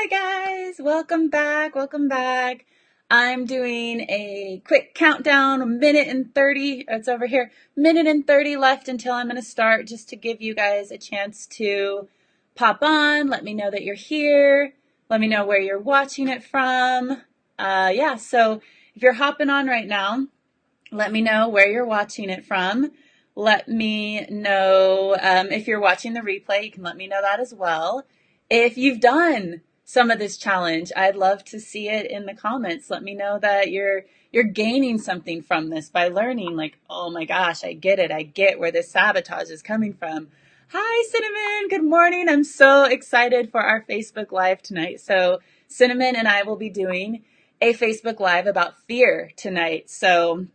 Hi guys, welcome back, welcome back. I'm doing a quick countdown, a minute and 30, it's over here, minute and 30 left until I'm gonna start, just to give you guys a chance to pop on, let me know that you're here, let me know where you're watching it from. Yeah, so if you're hopping on right now, let me know where you're watching it from. Let me know if you're watching the replay, you can let me know that as well. If you've done some of this challenge, I'd love to see it in the comments. Let me know that you're gaining something from this by learning, like, oh my gosh, I get it. I get where this sabotage is coming from. Hi, Cinnamon. Good morning. I'm so excited for our Facebook Live tonight. So Cinnamon and I will be doing a Facebook Live about fear tonight. So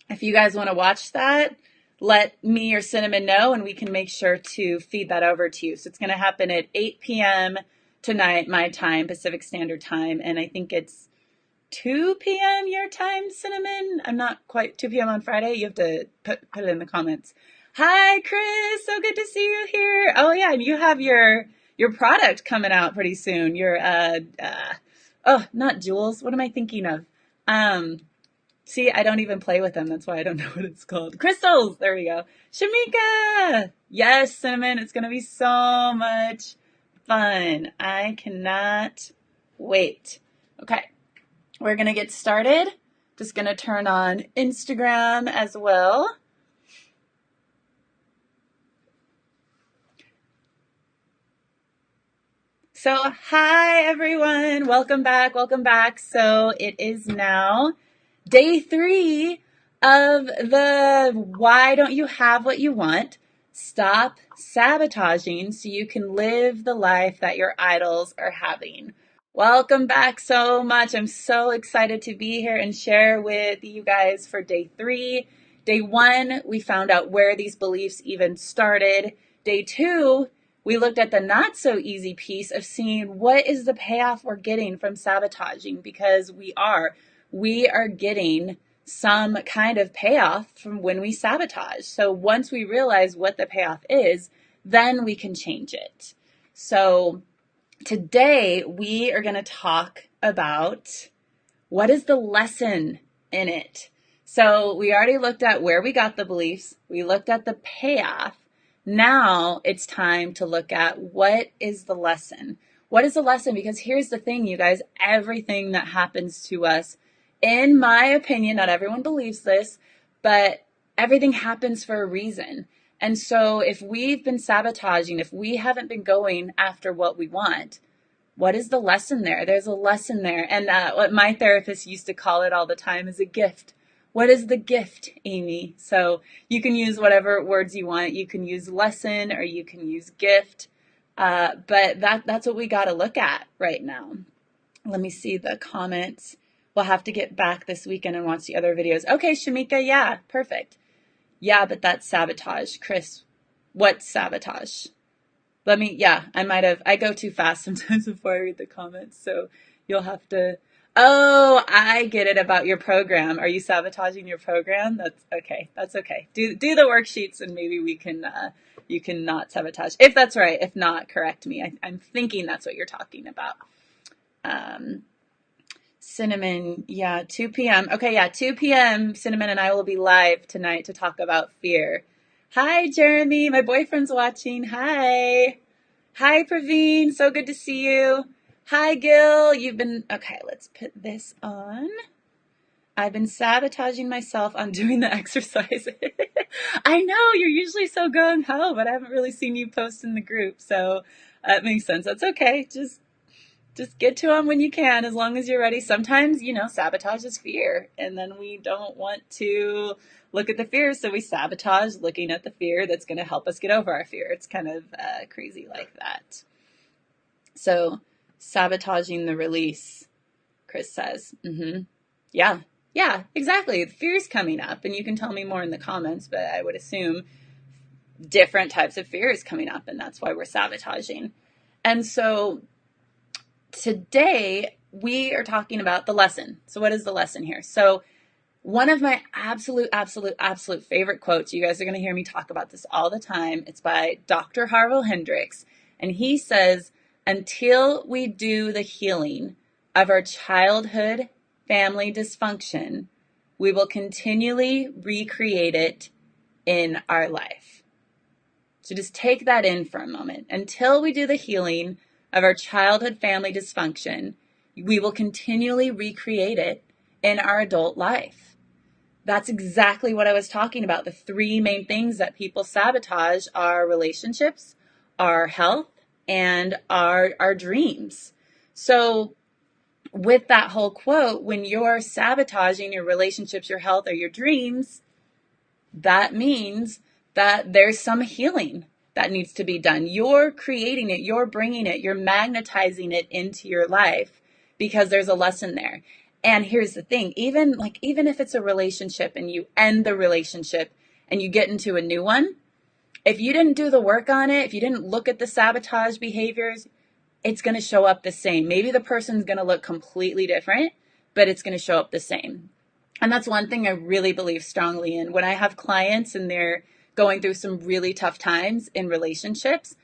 if you guys want to watch that, let me or Cinnamon know and we can make sure to feed that over to you. So it's going to happen at 8 p.m. tonight, my time, Pacific Standard Time. And I think it's 2 p.m. your time, Cinnamon. I'm not quite 2 p.m. on Friday. You have to put it in the comments. Hi, Chris. So good to see you here. Oh, yeah. And you have your product coming out pretty soon. Your, not jewels. What am I thinking of? See, I don't even play with them. That's why I don't know what it's called. Crystals. There we go. Shamika. Yes, Cinnamon. It's going to be so much fun. I cannot wait. Okay. We're going to get started. Just going to turn on Instagram as well. So, hi everyone. Welcome back. Welcome back. So, it is now day 3 of the Why Don't You Have What You Want? Stop sabotaging so you can live the life that your idols are having. Welcome back so much. I'm so excited to be here and share with you guys for day 3. Day 1, we found out where these beliefs even started. Day 2, we looked at the not so easy piece of seeing what is the payoff we're getting from sabotaging, because we are getting some kind of payoff from when we sabotage. So once we realize what the payoff is, then we can change it. So today we are going to talk about what is the lesson in it. So we already looked at where we got the beliefs. We looked at the payoff. Now it's time to look at what is the lesson. What is the lesson? Because here's the thing, you guys, everything that happens to us, in my opinion, not everyone believes this, but everything happens for a reason. And so if we've been sabotaging, if we haven't been going after what we want, what is the lesson there? There's a lesson there. And what my therapist used to call it all the time is a gift. What is the gift, Amy? So you can use whatever words you want. You can use lesson or you can use gift. But that's what we got to look at right now. Let me see the comments. We'll have to get back this weekend and watch the other videos. Okay, Shamika, yeah, perfect. Yeah, but that's sabotage. Chris, what's sabotage? I go too fast sometimes before I read the comments, so you'll have to, oh, I get it about your program. Are you sabotaging your program? That's okay. That's okay. Do the worksheets and maybe we can, you can not sabotage. If that's right. If not, correct me. I'm thinking that's what you're talking about. Cinnamon, yeah, 2 p.m. Okay, yeah, 2 p.m. Cinnamon and I will be live tonight to talk about fear. Hi, Jeremy. My boyfriend's watching. Hi. Hi, Praveen. So good to see you. Hi, Gil. Okay, let's put this on. I've been sabotaging myself on doing the exercise. I know, you're usually so gung-ho, but I haven't really seen you post in the group, so that makes sense. That's okay. Just get to them when you can, as long as you're ready. Sometimes, sabotage is fear, and then we don't want to look at the fear, so we sabotage looking at the fear that's going to help us get over our fear. It's kind of crazy like that. So, sabotaging the release, Chris says. Yeah, exactly. The fear's coming up, and you can tell me more in the comments, but I would assume different types of fear is coming up, and that's why we're sabotaging. And so today we are talking about the lesson. So what is the lesson here? So one of my absolute favorite quotes, you guys are going to hear me talk about this all the time. It's by Dr. Harville Hendricks. And he says, until we do the healing of our childhood family dysfunction, we will continually recreate it in our life. So just take that in for a moment. Until we do the healing of our childhood family dysfunction, we will continually recreate it in our adult life. That's exactly what I was talking about. The three main things that people sabotage are relationships, our health, and our dreams. So with that whole quote, when you're sabotaging your relationships, your health, or your dreams, that means that there's some healing that needs to be done. You're creating it, you're bringing it, you're magnetizing it into your life because there's a lesson there. And here's the thing, even if it's a relationship and you end the relationship and you get into a new one, if you didn't do the work on it, if you didn't look at the sabotage behaviors, it's going to show up the same. Maybe the person's going to look completely different, but it's going to show up the same. And that's one thing I really believe strongly in. When I have clients and they're going through some really tough times in relationships,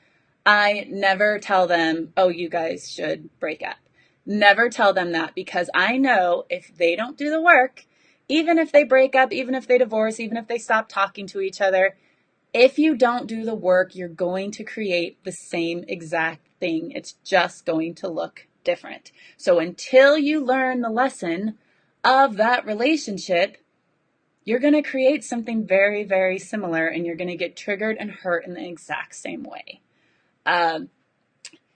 I never tell them, oh, you guys should break up. Never tell them that, because I know if they don't do the work, even if they break up, even if they divorce, even if they stop talking to each other, if you don't do the work, you're going to create the same exact thing. It's just going to look different. So until you learn the lesson of that relationship, you're going to create something very, very similar, and you're going to get triggered and hurt in the exact same way.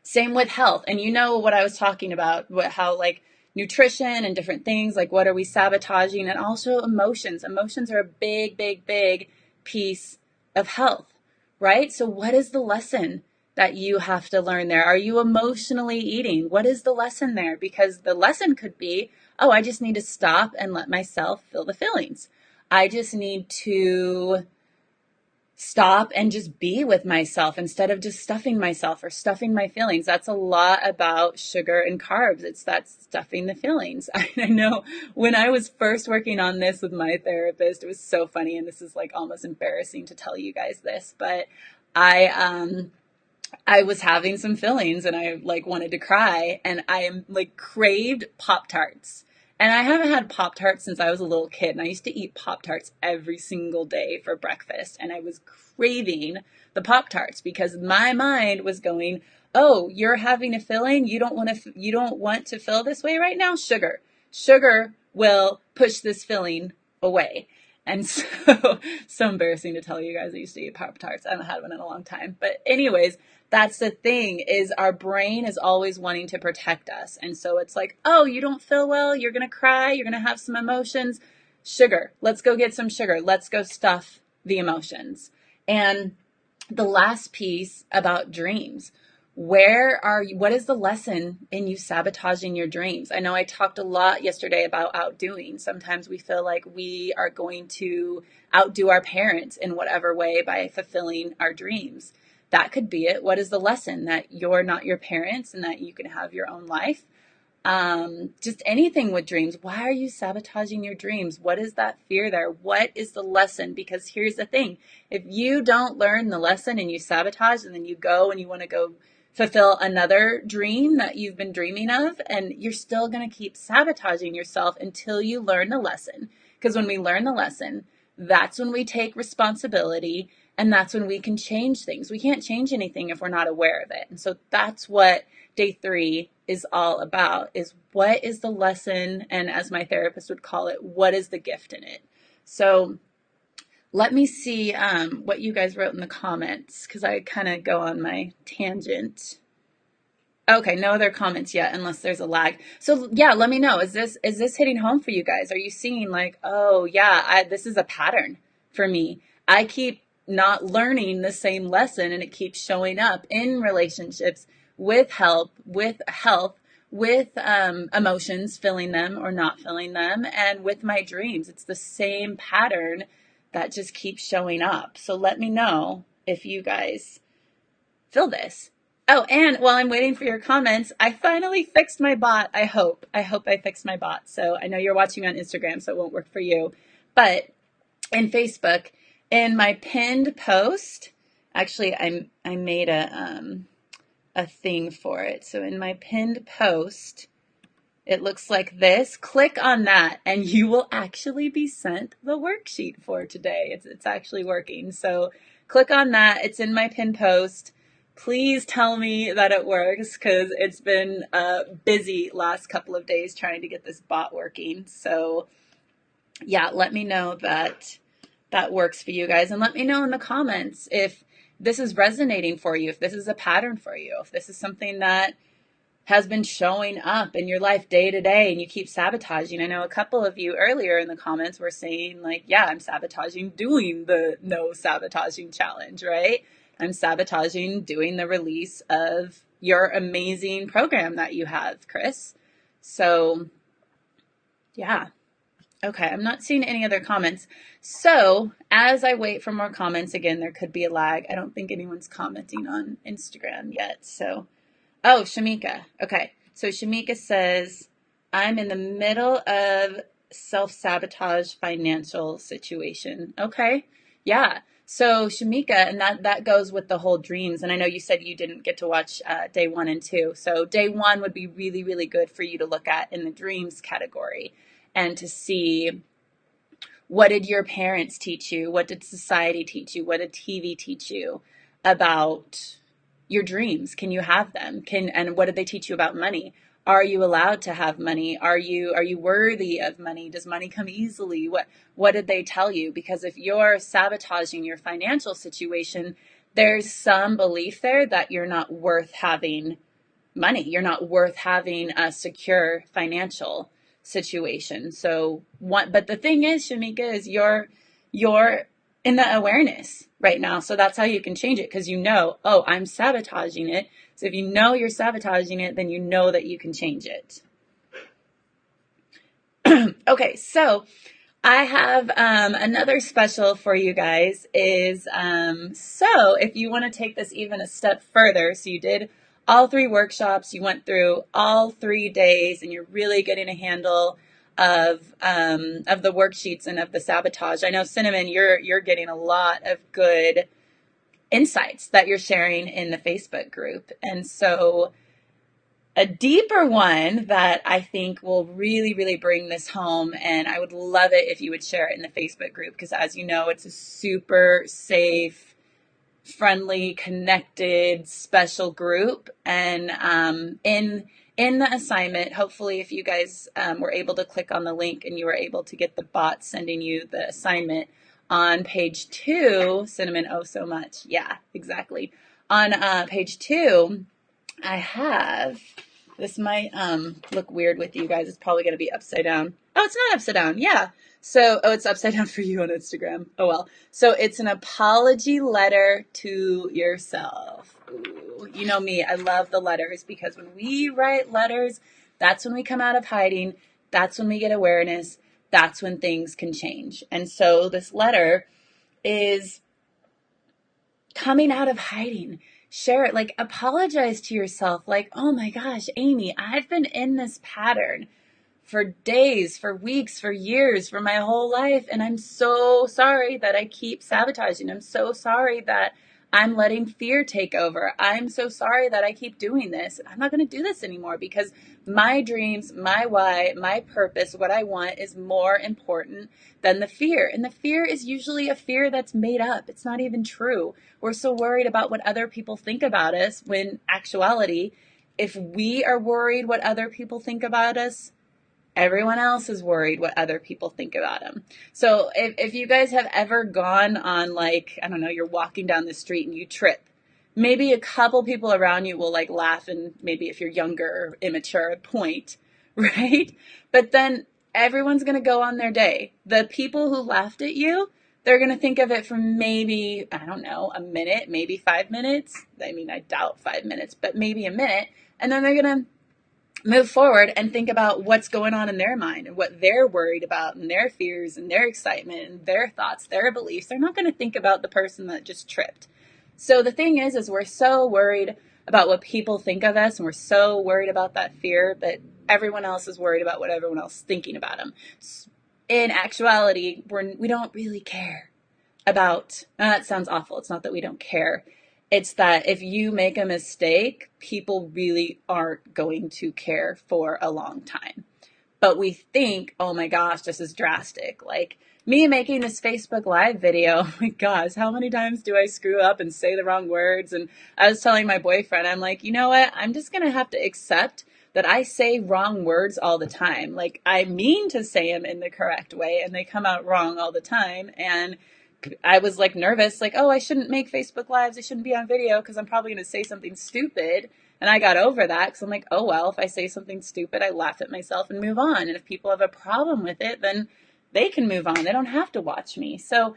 Same with health. And you know what I was talking about, how like nutrition and different things, like what are we sabotaging? And also emotions. Emotions are a big, big, big piece of health, right? So what is the lesson that you have to learn there? Are you emotionally eating? What is the lesson there? Because the lesson could be, oh, I just need to stop and let myself feel the feelings. I just need to stop and just be with myself instead of just stuffing myself or stuffing my feelings. That's a lot about sugar and carbs. It's that stuffing the feelings. I know when I was first working on this with my therapist, it was so funny. And this is like almost embarrassing to tell you guys this, but I was having some feelings and I like wanted to cry, and I am like craved Pop-Tarts. And I haven't had Pop-Tarts since I was a little kid. And I used to eat Pop-Tarts every single day for breakfast. And I was craving the Pop-Tarts because my mind was going, oh, you're having a feeling. You don't want to feel this way right now. Sugar will push this feeling away. And so embarrassing to tell you guys I used to eat Pop-Tarts. I haven't had one in a long time. But anyways, that's the thing, is our brain is always wanting to protect us. And so it's like, oh, you don't feel well. You're going to cry. You're going to have some emotions. Sugar. Let's go get some sugar. Let's go stuff the emotions. And the last piece about dreams. What is the lesson in you sabotaging your dreams? I know I talked a lot yesterday about outdoing. Sometimes we feel like we are going to outdo our parents in whatever way by fulfilling our dreams. That could be it. What is the lesson? That you're not your parents and that you can have your own life. Just anything with dreams. Why are you sabotaging your dreams? What is that fear there? What is the lesson? Because here's the thing. If you don't learn the lesson and you sabotage, and then you go and you want to go fulfill another dream that you've been dreaming of, and you're still going to keep sabotaging yourself until you learn the lesson. Because when we learn the lesson, that's when we take responsibility, and that's when we can change things. We can't change anything if we're not aware of it. And so that's what day 3 is all about, is what is the lesson? And as my therapist would call it, what is the gift in it? So let me see what you guys wrote in the comments, because I kind of go on my tangent. Okay, no other comments yet, unless there's a lag. So yeah, let me know. Is this hitting home for you guys? Are you seeing like, oh yeah, this is a pattern for me. I keep not learning the same lesson, and it keeps showing up in relationships, with health, with emotions, filling them or not filling them, and with my dreams. It's the same pattern that just keeps showing up. So let me know if you guys feel this. Oh, and while I'm waiting for your comments, I finally fixed my bot. I hope I fixed my bot. So I know you're watching me on Instagram, so it won't work for you. But in Facebook, in my pinned post, actually I made a a thing for it. So in my pinned post, it looks like this. Click on that and you will actually be sent the worksheet for today. It's actually working. So click on that. It's in my pinned post. Please tell me that it works because it's been busy last couple of days trying to get this bot working. So yeah, let me know that that works for you guys. And let me know in the comments if this is resonating for you, if this is a pattern for you, if this is something that has been showing up in your life day to day and you keep sabotaging. I know a couple of you earlier in the comments were saying like, yeah, I'm sabotaging doing the no sabotaging challenge, right? I'm sabotaging doing the release of your amazing program that you have, Chris. So yeah. Okay, I'm not seeing any other comments. So as I wait for more comments, again, there could be a lag. I don't think anyone's commenting on Instagram yet. So, oh, Shamika. Okay, so Shamika says, I'm in the middle of self-sabotage financial situation. Okay, yeah. So Shamika, and that goes with the whole dreams. And I know you said you didn't get to watch day 1 and 2. So day 1 would be really, really good for you to look at in the dreams category and to see what did your parents teach you? What did society teach you? What did TV teach you about your dreams? Can you have them? And what did they teach you about money? Are you allowed to have money? Are you worthy of money? Does money come easily? What did they tell you? Because if you're sabotaging your financial situation, there's some belief there that you're not worth having money. You're not worth having a secure financial situation. So but the thing is, Shamika, is you're in the awareness right now. So that's how you can change it, because you know, oh, I'm sabotaging it. So if you know you're sabotaging it, then you know that you can change it. Okay, so I have another special for you guys is, so if you want to take this even a step further, so you did all 3 workshops, you went through all 3 days, and you're really getting a handle of the worksheets and of the sabotage. I know, Cinnamon, you're getting a lot of good insights that you're sharing in the Facebook group. And so a deeper one that I think will really, really bring this home, and I would love it if you would share it in the Facebook group, because as you know, it's a super safe, friendly, connected, special group. And in the assignment, hopefully if you guys were able to click on the link and you were able to get the bot sending you the assignment on page 2, Cinnamon, oh so much. Yeah, exactly. On page 2, I have, this might look weird with you guys. It's probably going to be upside down. Oh, it's not upside down. Yeah. So, oh, it's upside down for you on Instagram. Oh, well. So it's an apology letter to yourself. Ooh, you know me. I love the letters, because when we write letters, that's when we come out of hiding. That's when we get awareness. That's when things can change. And so this letter is coming out of hiding. Share it, like apologize to yourself, like, oh my gosh, Amy, I've been in this pattern for days, for weeks, for years, for my whole life, and I'm so sorry that I keep sabotaging. I'm so sorry that I'm letting fear take over. I'm so sorry that I keep doing this. I'm not going to do this anymore, because my dreams, my why, my purpose, what I want is more important than the fear. And the fear is usually a fear that's made up. It's not even true. We're so worried about what other people think about us, when actuality, if we are worried what other people think about us, everyone else is worried what other people think about them. So if you guys have ever gone on, like, I don't know, you're walking down the street and you trip, maybe a couple people around you will like laugh, and maybe if you're younger or immature, point, right? But then everyone's going to go on their day. The people who laughed at you, they're going to think of it for maybe, I don't know, a minute, maybe 5 minutes. I mean, I doubt 5 minutes, but maybe a minute. And then they're going to move forward and think about what's going on in their mind and what they're worried about and their fears and their excitement and their thoughts, their beliefs. They're not going to think about the person that just tripped. So the thing is we're so worried about what people think of us, and we're so worried about that fear that everyone else is worried about what everyone else is thinking about them. In actuality, we don't really care about, that sounds awful. It's not that we don't care. It's that if you make a mistake, people really aren't going to care for a long time. But we think, oh my gosh, this is drastic. Like me making this Facebook Live video, oh my gosh, how many times do I screw up and say the wrong words? And I was telling my boyfriend, I'm like, you know what? I'm just going to have to accept that I say wrong words all the time. Like I mean to say them in the correct way and they come out wrong all the time. And I was like nervous, like, oh, I shouldn't make Facebook Lives. I shouldn't be on video because I'm probably going to say something stupid. And I got over that because I'm like, oh, well, if I say something stupid, I laugh at myself and move on. And if people have a problem with it, then they can move on. They don't have to watch me. So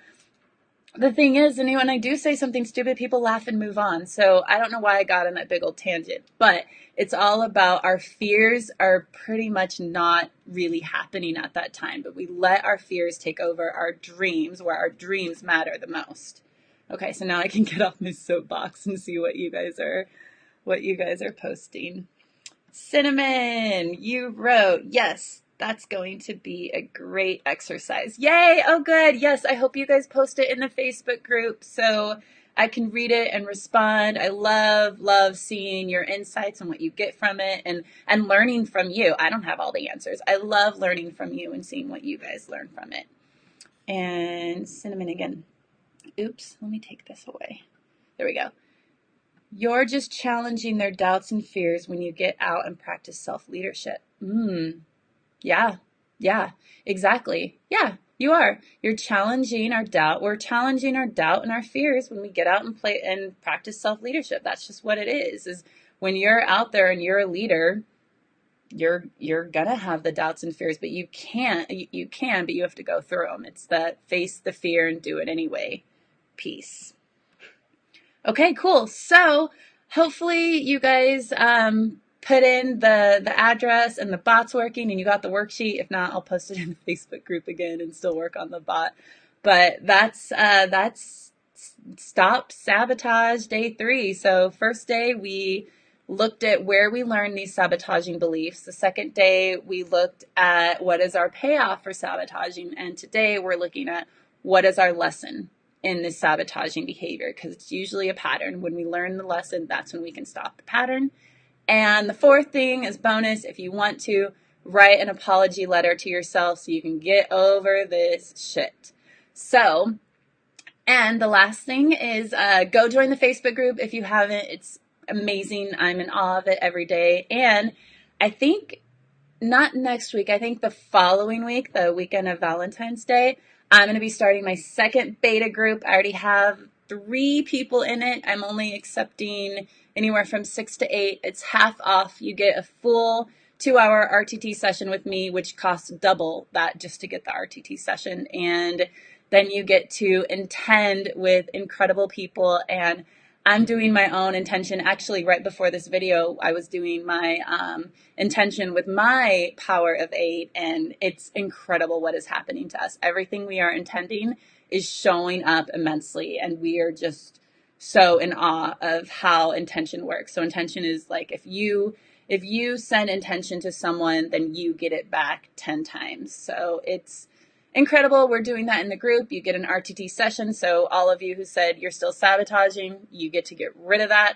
the thing is, and when I do say something stupid, people laugh and move on. So I don't know why I got on that big old tangent, but it's all about our fears are pretty much not really happening at that time, but we let our fears take over our dreams, where our dreams matter the most. Okay, so now I can get off my soapbox and see what you guys are posting. Cinnamon, you wrote, yes, that's going to be a great exercise. Yay! Oh, good. Yes, I hope you guys post it in the Facebook group so I can read it and respond. I love seeing your insights and what you get from it and learning from you. I don't have all the answers. I love learning from you and seeing what you guys learn from it. And Cinnamon again. Oops, let me take this away. There we go. You're just challenging their doubts and fears when you get out and practice self-leadership. Yeah, exactly. Yeah, you are. You're challenging our doubt. We're challenging our doubt and our fears when we get out and play and practice self-leadership. That's just what it is when you're out there and you're a leader, you're gonna have the doubts and fears, but you can, but you have to go through them. It's that face the fear and do it anyway. Peace. Okay, cool. So hopefully you guys put in the address and the bot's working and you got the worksheet. If not, I'll post it in the Facebook group again and still work on the bot. But that's Stop Sabotage Day 3. So first day we looked at where we learned these sabotaging beliefs. The second day we looked at what is our payoff for sabotaging. And today we're looking at what is our lesson in this sabotaging behavior, because it's usually a pattern. When we learn the lesson, that's when we can stop the pattern. And the fourth thing is bonus. If you want to, write an apology letter to yourself so you can get over this shit. So, and the last thing is go join the Facebook group if you haven't. It's amazing. I'm in awe of it every day. And I think not next week, I think the following week, the weekend of Valentine's Day, I'm going to be starting my second beta group. I already have 3 people in it. I'm only accepting anywhere from 6 to 8. It's half off. You get a full 2-hour RTT session with me, which costs double that just to get the RTT session. And then you get to intend with incredible people. And I'm doing my own intention. Actually, right before this video, I was doing my intention with my power of 8, and it's incredible what is happening to us. Everything we are intending is showing up immensely, and we are just so in awe of how intention works. So intention is like if you send intention to someone, then you get it back 10 times. So it's incredible. We're doing that in the group. You get an RTT session. So all of you who said you're still sabotaging, you get to get rid of that.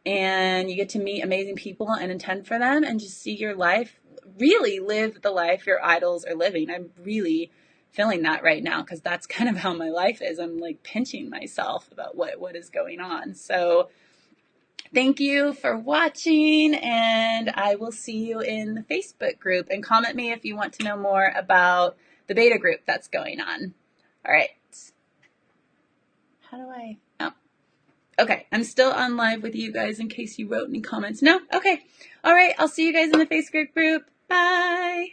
And you get to meet amazing people and intend for them and just see your life, really live the life your idols are living. I'm really feeling that right now because that's kind of how my life is. I'm like pinching myself about what is going on. So thank you for watching, and I will see you in the Facebook group. And comment me if you want to know more about the beta group that's going on. All right. How do I? Oh, okay. I'm still on live with you guys in case you wrote any comments. No? Okay. All right. I'll see you guys in the Facebook group. Bye.